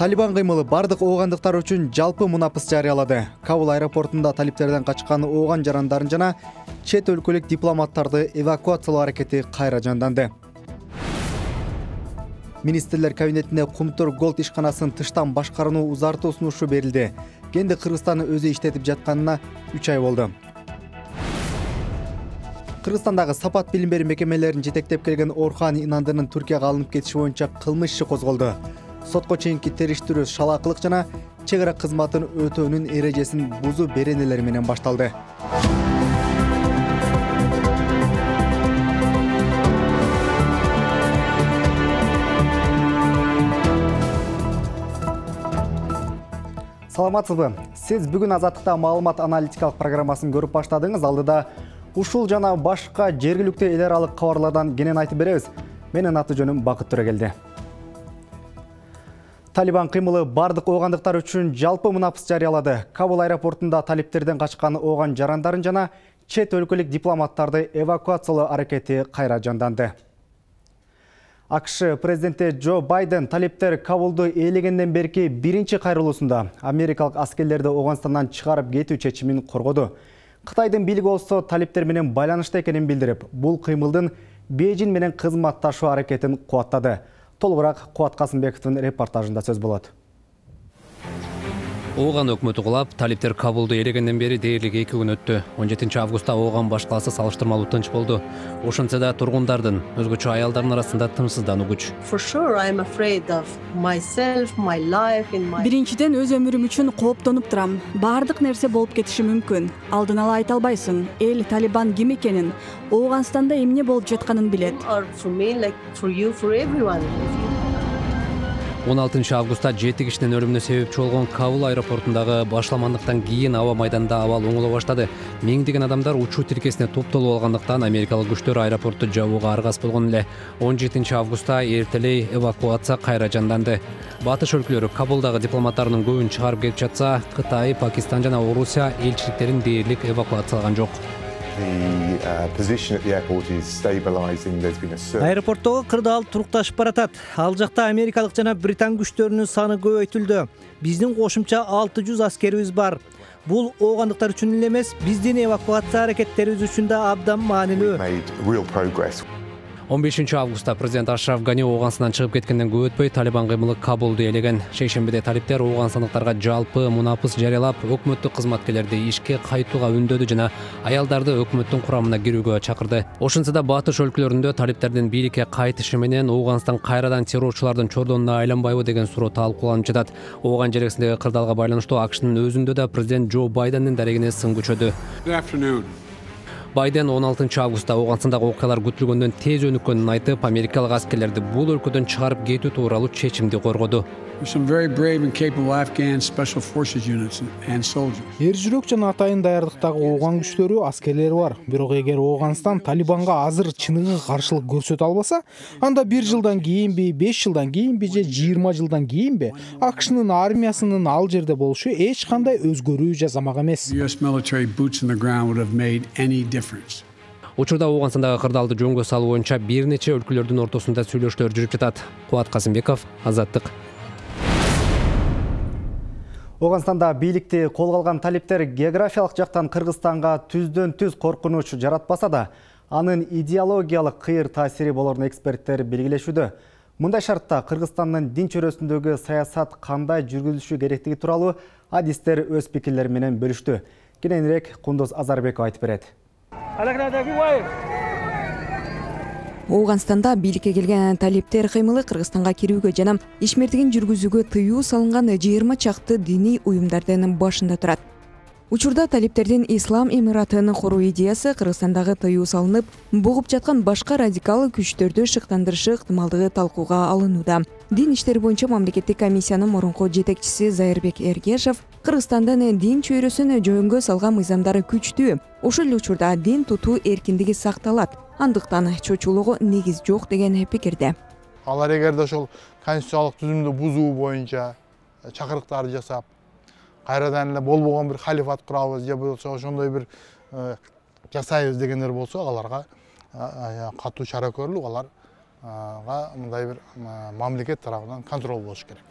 Талибан кыймылы бардык оогандыктар үчүн жалпы мунапыс жарыялады. Кабул аэропортунда талиптерден качкан ооган жарандарын жана чет өлкөлүк дипломаттарды эвакуациялоо аракети кайра жанданды. Министрлер кабинетине Кумтур Голд ишканасын тыштан башкарууну узартуу сунушу берилди. Кенди Кыргызстан өзү иштетип жатканына 3 ай болду. Кыргызстандагы сапат билим берүү мекемелерин жетектеп келген Орхан Инандынын Түркияга алынып кетиши боюнча кылмыш иши козголду. Сотко чейинки териштирүү шалаакылык жана чек ара кызматын өтөөнүн эрежесин бузуу беренелери менен башталды. Саламатсызбы? Сиз бүгүн Азаттыкта маалымат аналитикалык программасын көрүп баштадыңыз. Алдыда ушул жана башка жергиликтүү эл аралык кабарлардан кенен айтып беребиз. Менин аты жөнүм Бакыт Төрөгелди. Талибан кыймылы бардык оогандыктар үчүн жалпы мунапыс жарыялады. Кабул аэропортунда талиптерден качкан ооган жарандарын жана чет өлкөлүк дипломаттарды эвакуациялоо аракети кайра жанданды. АКШ президенти Джо Байден талиптер Кабулду ээлегенден берки биринчи кайрылуусунда америкалык аскерлерди Ооганстандан чыгарып кетүү чечимин коргоду. Кытайдын бийлиги болсо талиптер менен байланышта экенин билдирип, бул кыймылдын Бейжин менен кызматташуу аракетин кубаттады. Толугураак Кубат Касымбековдун репортажында сөз болот. Ооган өкмөтү кулап, талиптер Кабулду ээлегенден бери дээрлик 2 күн өттү. 17 августта Ооган башкаласы салыштырмалуу тынч болду. Ошентсе да тургундардын, өзгөчө аялдардын арасында тынчсыздануу күч. Биринчиден өз өмүрүм үчүн кооптонуп турам. Бардык нерсе болуп кетиши мүмкүн. Алдын ала айта албайсың. Эл Талибан ким экенин, Ооганстанда эмне болуп жатканын билет. 16 августта 7 кишинин өлүмүнө себепчи болгон Кабул аэропортундагы башламандыктан кийин аба майданында абал оңоло баштады. Миңдеген адамдар учуу тиркесине топтолуп алгандыктан америкалык күчтөр аэропортту жабууга аргасыз болгон эле. 17 августта эртелей эвакуация кайра жанданды. Батыш өлкөлөрү Кабулдагы дипломаттарынын көбүн чыгарып кетип жатса, Кытай, Пакистан жана Орусия элчиликтерин дээрлик эвакуациялаган жок. Аэропорттогу кырдаал турукташып баратат. Ал жакта америкалык жана британ күчтөрүнүн саны көбөйтүлдү. Биздин кошумча 600 аскерибиз бар. Бул оогандыктар үчүн эле эмес, биздин эвакуация аракеттерибиз үчүн да абдан маанилүү. 15 августта президент Ашраф Гани Ооганстандан чыгып кеткенден көп өтпөй Талибан кыймылы Кабулду ээлеген. Шейшембиде талиптер ооганстандыктарга жалпы мунапыс жарыялап, өкмөттүк кызматкерлерди ишке кайтууга үндөдү жана аялдарды өкмөттүн курамына кирүүгө чакырды. Ошентсе да батыш өлкөлөрүндө талиптердин бийликке кайтышы менен Ооганстан кайрадан террорчулардын чордонуна айланбайбы деген суроо талкууланып жатат. Ооган жересиндеги кырдаалга байланыштуу АКШнын өзүндө да президент Джо Байдендин дарегине сын күчөдү. Байден 16 августта Ооганстандагы окуялар күтүлгөндөн тез өнүккөнүн айтып, америкалык аскерлерди бул өлкөдөн чыгарып кетүү тууралуу чечимди коргоду. Эр жүрөк жана атайын даярдыктагы ооган күчтөрү, аскерлери бар. Бирок эгер Ооганстан Талибанга азыр чыныгы каршылык көрсөтө албаса, анда 1 жылдан кийинби, 5 жылдан кийинби же 20 жылдан кийинби АКШнын армиясынын ал жерде болушу эч кандай өзгөрүү жасамак эмес. Учурда Ооганстандагы кырдаалды жөнгө салуу боюнча бир нече өлкөлөрдүн ортосунда сүйлөшүүлөр жүрүп жатат. Кубат Касымбеков, Азаттык. Ооганстанда бийликти колго алган талиптер географиялык жактан Кыргызстанга түздөн түз коркунуч жаратпаса да, анын идеологиялык кыйыр таасири болорун эксперттер белгилешүүдө. Мындай шартта Кыргызстандын дин чөйрөсүндөгү саясат кандай жүргүзүлүшү керектиги тууралуу адистер өз пикирлери менен бөлүштү. Кененирээк Кундуз Азарбеков айтып берет. Ооганстанда бийликке келген талиптер кыймылы Кыргызстанга кирүүгө жана ишмердигин жүргүзүүгө тыюу салынган 20 чакты диний уюмдардын башында турат. Учурда талиптердин Ислам Эмиратын куруу идеясы Кыргызстандагы тыюу салынып, бугуп жаткан башка радикал күчтөрдү шыктандырышы ыктымалдыгы талкууга алынууда. Дин иштери боюнча мамлекеттик комиссиянын мурунку жетекчиси Зайырбек Эргешев Кыргызстандын дин чөйрөсүн жөнгө салган мыйзамдары күчтүү. Ошол эле учурда дин тутуу эркиндиги сакталат. Андыктан чочулууга негиз жок деген пикирде. Алар эгерде ошол конституциялык түзүмдү бузуу боюнча чакырыктарды жасап, кайрадан эле болбогон бир халифат курабыз же болсо ошондой бир жасайбыз дегендер болсо, аларга катуу чара көрүлүп, аларга мындай бир мамлекет тарабынан контроль болуш керек.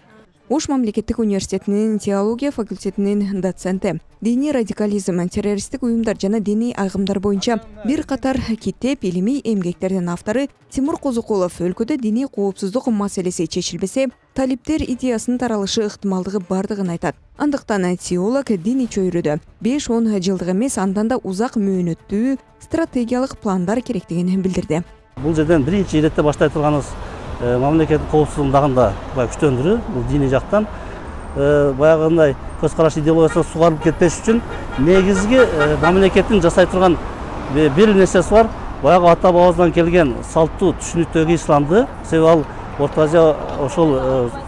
Ош мамлекеттик университетинин теология факультетинин доценти. Диний радикализм, террористтик уюмдар жана диний айгымдар боюнча бир катар китеп, илимий эмгектердин автору Тимур Козукулов өлкөдө диний коопсуздук маселеси чечилбесе, талиптер идеясынын таралышы ыктымалдыгы бардыгын айтат. Андыктан теолог диний чөйрөдө 5-10 жылдык эмес, андан да узак мөөнөттүү стратегиялык пландар керектигин билдирди. Бул жерден биринчи иретте баштай турганыбыз мамлекеттин коопсуздугун дагында күчтөндүрүү, бул диний жактан баягындай көз караш идеологиясына сугарылып кетпеш үчүн негизги мамлекеттин жасай турган бир нерсеси бар. Баягы ата бабабыздан келген салттуу түшүнүктөгү исламды, себеби ал Орто Азия ошол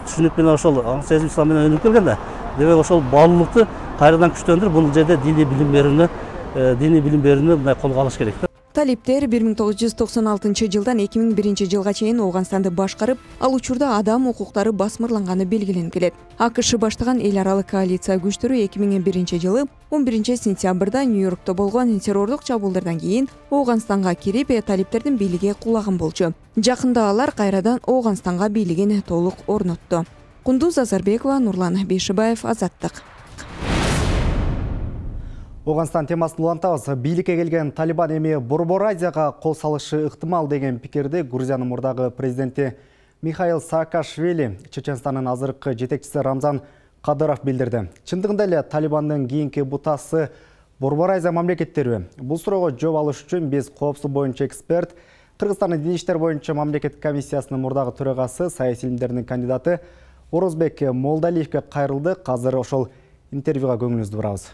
түшүнүк менен ошол сезим ислам менен өнүгүп келген да. Демек ошол баалуулукту кайрадан күчтөндүрүп, бул жерде диний билим берүүнү мындай колго алыш керек. Талиптер 1996 жылдан 2001 жылга чейин Ооганстанды башкарып, ал учурда адам укуктары басмырланганы белгиленип келет. АКШ баштаган эл аралык коалиция күчтөрү 2001 жылы 11 сентябрда Нью-Йоркто болгон террордук чабуулдардан кийин Ооганстанга кирип, талиптердин бийлиги кулаган болчу. Жакында алар кайрадан Ооганстанга бийлигин толук орнотту. Кундуз Азарбекова, Нурлан Бейшибаев, Азаттык. Ооганстан темасын улантабыз. Бийликке келген Талибан эми Борбор Азияга кол салышы ыктымал деген пикирди Грузиянын мурдагы президенти Михаил Саакашвили Чеченстандын азыркы жетекчиси Рамзан Кадыров билдирди. Чындыгында эле Талибандын кийинки бутасы Борбор Азия мамлекеттери? Бул суроого жооп алыш үчүн биз коопсуздук боюнча эксперт, Кыргызстандын дин иштер боюнча мамлекеттик комиссиясынын мурдагы төрагасы, саясий илимдердин кандидаты Орозбек Молдалиевке кайрылдык. Азыр ошол интервьюга көңүлүңүздү бурабыз.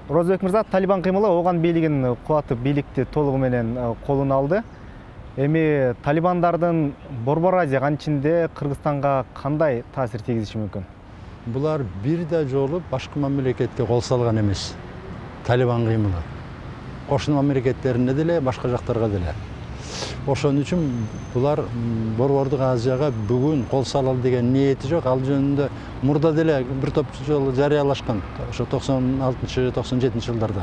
Орозбек мырза, Талибан кыймылы Ооган бийлигин кубатып, бийликти толугу менен колуна алды. Эми талибандардын Борбор Азия ичинде Кыргызстанга кандай таасир тийгизиши мүмкүн? Булар бир да жолу башка мамлекетке кол салган эмес. Талибан кыймылы кошуна мамлекеттерине деле, башка жактарга деле. Ошон үчүн булар Борбордук Азияга бүгүн кол салалы деген ниети жок. Ал жөнүндө мурда деле бир топ жолу жарыялашкан, ошо 96-97 жылдарда.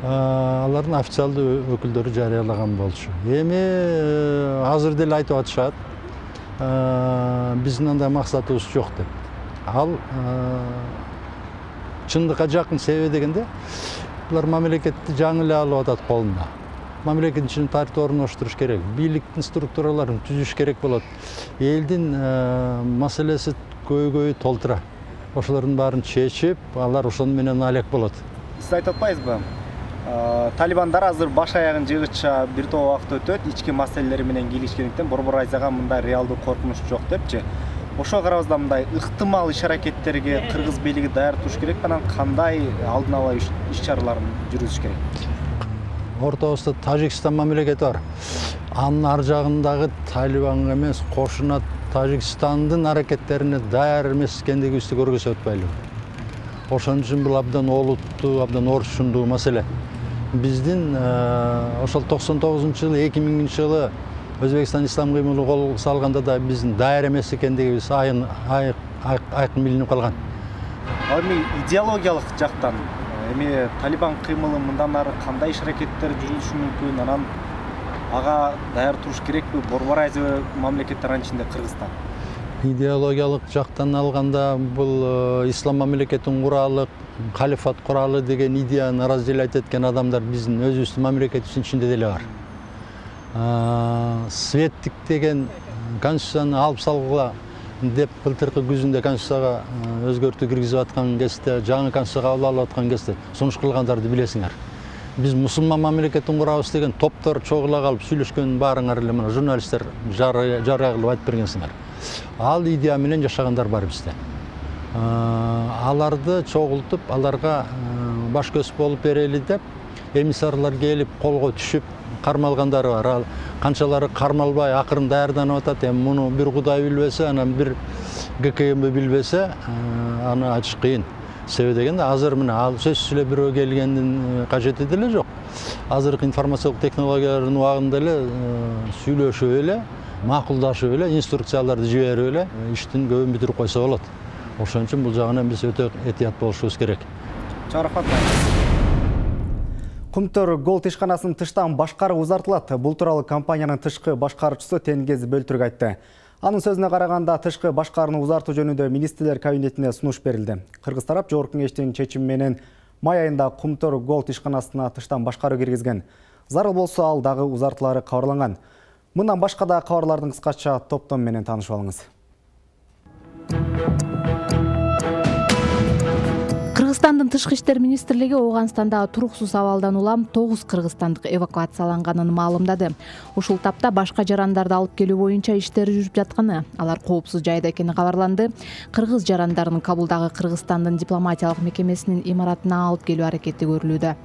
Алардын официалдуу өкүлдөрү жарыялаган болчу. Эми азыр деле айтып атышат, биздин андай максатыбыз жок деп. Ал чындыкка жакын себеби дегенде, булар мамлекетти жаңы эле алып атат колуна. Мамлекеттин ичинде тартип орноштуруш керек, бийликтин структураларын түзүш керек болот. Элдин маселеси көйгөйү толтура. Ошолордун баарын чечип, алар ошону менен алек болот. Сиз айтып атпайсызбы? Талибандар азыр баш аягын жыгыча бир топ убакыт өтөт, ички маселелери менен кийлишкендиктен Борбор Азияга мындай реалдуу коркунуч жок депчи. Ошого карабызда мындай ыктымал иш-аракеттерге кыргыз бийлиги даяр туруш керек, анан кандай алдын ала иш-чараларын жүргүзүш керек? Ортобузда Тажикстан мамлекети бар. Анын ар жагындагы Талибанга эмес, кошуна Тажикстандын аракеттерине даяр эмес экендигибизди көргөзүп атпайлыбы. Ошон үчүн бул абдан олуттуу, абдан орчундуу маселе. Биздин ошол 99-жылы, 2000-жылы Өзбекстан ислам кыймылы кол салганда да биздин даяр эмес экендигибиз айкын билинип калган. Эми идеологиялык жактан эми Талибан кыймылы мындан ары кандай иш-аракеттер жүргүзүшү мүмкүн, анан ага даяр туруш керекпи Борбор Азия мамлекеттери ичинде Кыргызстан? Идеологиялык жактан алганда бул ислам мамлекетин куралы, халифат куралы деген идеяны разделять эткен адамдар биздин өзүбүздүн мамлекетибиздин ичинде деле бар. Светтик деген конституцияны алып салгыла деп былтыркы күзүндө конституцияга өзгөртүү киргизип аткан кезде, жаңы конституцияга кабыл алып аткан кезде сунуш кылгандарды билесиңер. Биз мусулман мамлекетин курабыз деген топтор чогула калып сүйлөшкөнүн баарыңар эле мына журналисттер жарыя кылып айтып бергенсиңер. Ал идея менен жашагандар бар бизде. Аларды чогултуп, аларга баш көз болуп берели деп эмиссарлар келип колго түшүп кармалгандары бар. Канчалары кармалбай акырын даярданып атат. Эми муну бир Кудай билбесе, анан бир ГКМ билбесе, аны ачыш кыйын. Себеби дегенде азыр мына ал сөзсүз эле бирөө келгендин кажети деле жок. Азыркы информациялык технологиялардын убагында эле сүйлөшүп эле, макулдашып эле, инструкцияларды жиберип эле иштин көбүн бүтүрүп койсо болот. Ошон үчүн бул жагынан биз өтө этият болушубуз керек. Чарапат. Кумтөр Голд ишканасынын тыштан башкаруу узартылат. Бул тууралуу компаниянын тышкы башкаруучусу Тенгиз Бөлтүрк айтты. Анын сөзүнө караганда тышкы башкарууну узартуу жөнүндө министрлер кабинетине сунуш берилди. Кыргыз тарап жогорку кеңештин чечими менен май айында Кумтор Голд ишканасына тыштан башкаруу киргизген. Зарыл болсо ал дагы узартылары кабарланган. Мындан башка да кабарлардын кыскача топтом менен таанышып алыңыз. Кыргызстандын тышкы иштер министрлиги Ооганстандагы туруксуз абалдан улам 9 кыргызстандык эвакуацияланганын маалымдады. Ушул тапта башка жарандарды алып келүү боюнча иштер жүрүп жатканы, алар коопсуз жайда экени кабарланды. Кыргыз жарандарын Кабулдагы Кыргызстандын дипломатиялык мекемесинин имаратына алып келүү аракети көрүлүүдө.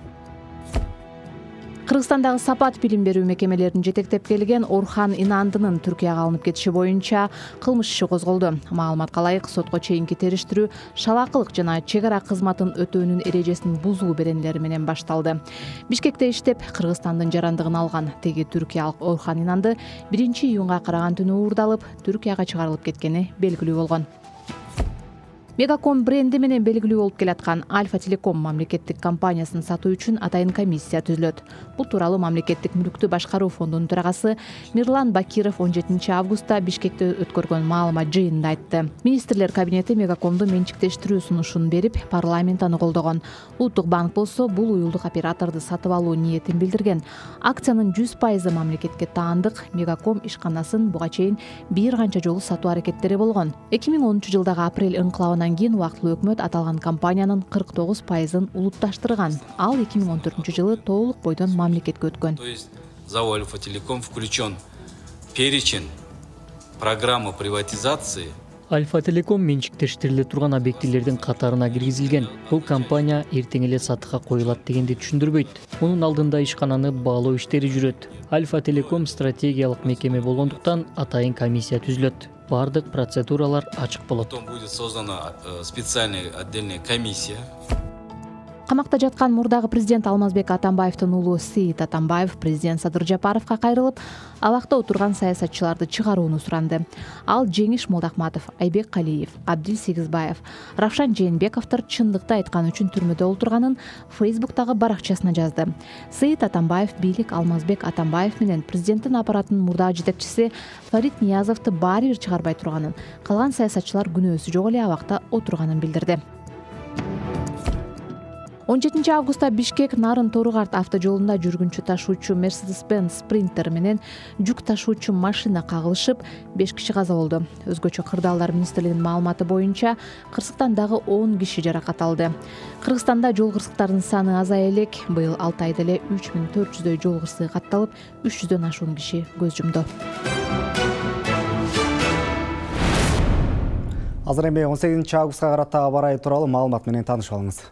Кыргызстандагы Сапат билим берүү мекемелерин жетектеп келген Орхан Инандынын Түркияга алынып кетиши боюнча кылмыш иши козголду. Маалыматка ылайык, сотко чейинки териштирүү шалаакылык жана чек ара кызматын өтөөнүн эрежесин бузуу беренелери менен башталды. Бишкекте иштеп, Кыргызстандын жарандыгын алган теги түркиялык Орхан Инанды 1-июнга караган түнү уурдалып, Түркияга чыгарылып кеткени белгилүү болгон. Мегаком бренди менен белгилүү болуп келаткан Альфа Телеком мамлекеттик компаниясын сатуу үчүн атайын комиссия түзүлөт. Бул тууралуу мамлекеттик мүлктү башкаруу фондунун төрагасы Мирлан Бакиров 17 августта Бишкекте өткөргөн маалымат жыйынында айтты. Министрлер кабинети Мегакомду менчиктештирүү сунушун берип, парламент аны колдогон. Улуттук банк болсо бул уюлдук операторду сатып алуу ниетин билдирген. Акциянын 100% мамлекетке таандык. Мегаком ишканасын буга чейин бир канча жолу сатуу аракеттери болгон. 2010 жылдагы апрель инкылабынан кийин убактылуу өкмөт аталган компаниянын 49%-ын улутташтырган. Ал 2014 жылы толук бойдон мамлекетке өткөн. То есть ЗАО Альфа Телеком включен перечень программы приватизации. Альфа Телеком менчиктештириле турган объектилердин катарына киргизилген. Бул компания эртең эле сатыкка коюлат дегенди түшүндүрбөйт. Мунун алдында ишкананы баалоо иштери жүрөт. Альфа Телеком стратегиялык мекеме болгондуктан атайын комиссия түзүлөт. Бардык процедуралар ачык болот. Потом будет создана специальная отдельная комиссия. Камакта жаткан мурдагы президент Алмазбек Атамбаевдин уулу Сейит Атамбаев президент Садыр Жапаровго кайрылып, абакта отурган саясатчыларды чыгарууну суранды. Ал Жеңиш Молдахматов, Айбек Калиев, Абдил Сегизбаев, Равшан Жээнбековдор чындыкты айткан үчүн түрмөдө олтурганын Фейсбуктагы баракчасына жазды. Сейит Атамбаев бийлик Алмазбек Атамбаев менен президенттин аппаратынын мурдагы жетекчиси Фарид Ниязовду баары бир чыгарбай турганын, калган саясатчылар күнөөсү жок эле абакта отурганын билдирди. 17 августта Бишкек Нарын Торугарт автожолунда жүргүнчү ташуучу Mercedes-Benz Sprinter менен жүк ташуучу машина кагылышып, 5 киши каза болду. Өзгөчө кырдаалдар министрлигинин маалыматы боюнча, кырсыктан дагы 10 киши жаракат алды. Кыргызстанда жол кырсыктарынын саны азая элек. Быйыл 6 айда эле 3400дөй жол кырсыгы катталып, 300дөн ашуун киши көз жумду. Азыр эми 18 августка карата аба ырайы тууралуу маалымат менен таанышып алыңыз.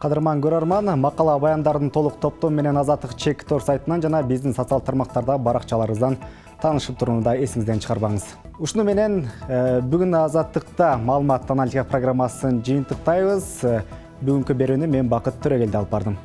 Кадырман көрөрман, макала баяндардын толук топтом менен Азаттык Чек.Тор сайтынан жана биздин социал тармактарда баракчаларыбыздан таанышып турууну да эсиңизден чыгарбаңыз. Ушуну менен бүгүн Азаттыкта маалымат аналитика программасын жыйынтыктайбыз. Бүгүнкү берүүнү мен Бакыт Төрөгелди алып бардым.